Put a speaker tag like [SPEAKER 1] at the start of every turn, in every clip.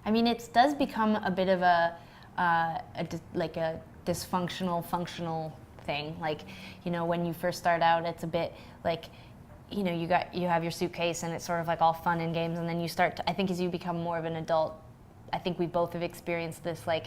[SPEAKER 1] I mean, it does become a bit of a dysfunctional, functional thing. Like, you know, when you first start out, it's a bit like, you know, you have your suitcase and it's sort of like all fun and games, and then you start to, I think as you become more of an adult, I think we both have experienced this, like,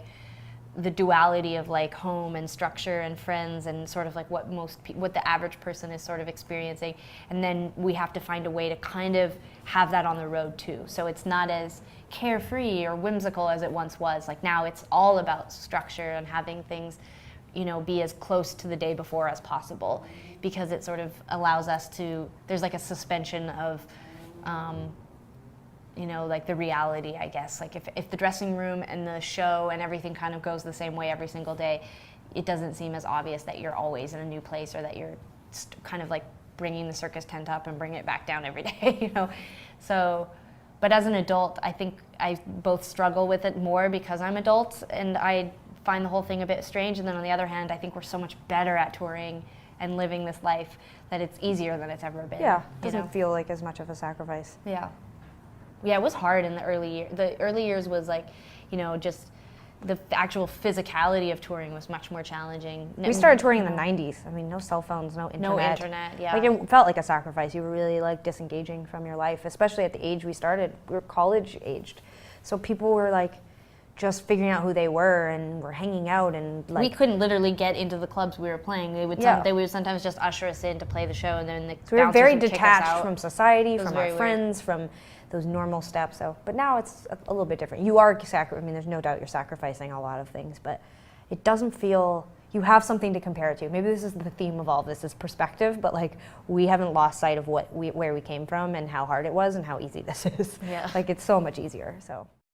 [SPEAKER 1] the duality of like home and structure and friends and sort of like what what the average person is sort of experiencing, and then we have to find a way to kind of have that on the road too, so it's not as carefree or whimsical as it once was. Like now it's all about structure and having things, you know, be as close to the day before as possible, because it sort of allows us to, there's like a suspension of you know, like the reality, I guess. Like if the dressing room and the show and everything kind of goes the same way every single day, it doesn't seem as obvious that you're always in a new place, or that you're kind of like bringing the circus tent up and bringing it back down every day, you know? So, but as an adult, I think I both struggle with it more because I'm adult and I find the whole thing a bit strange. And then on the other hand, I think we're so much better at touring and living this life that it's easier than it's ever been.
[SPEAKER 2] Yeah, it doesn't feel like as much of a sacrifice.
[SPEAKER 1] Yeah. Yeah, it was hard in the early years. The early years was like, you know, just the actual physicality of touring was much more challenging.
[SPEAKER 2] We started touring in the 90s. I mean, no cell phones, no internet.
[SPEAKER 1] No internet, yeah.
[SPEAKER 2] Like it felt like a sacrifice. You were really like disengaging from your life, especially at the age we started. We were college aged. So people were like just figuring out who they were and were hanging out, and like,
[SPEAKER 1] we couldn't literally get into the clubs we were playing. They would sometimes just usher us in to play the show, and then
[SPEAKER 2] so we were very
[SPEAKER 1] detached
[SPEAKER 2] detached from society, from our friends,
[SPEAKER 1] weird.
[SPEAKER 2] from those normal steps. So, but now it's a little bit different. You are I mean, there's no doubt you're sacrificing a lot of things, but it doesn't feel, you have something to compare it to. Maybe this is the theme of all of this, is perspective, but like we haven't lost sight of where we came from and how hard it was and how easy this is.
[SPEAKER 1] Yeah.
[SPEAKER 2] Like it's so much easier. So.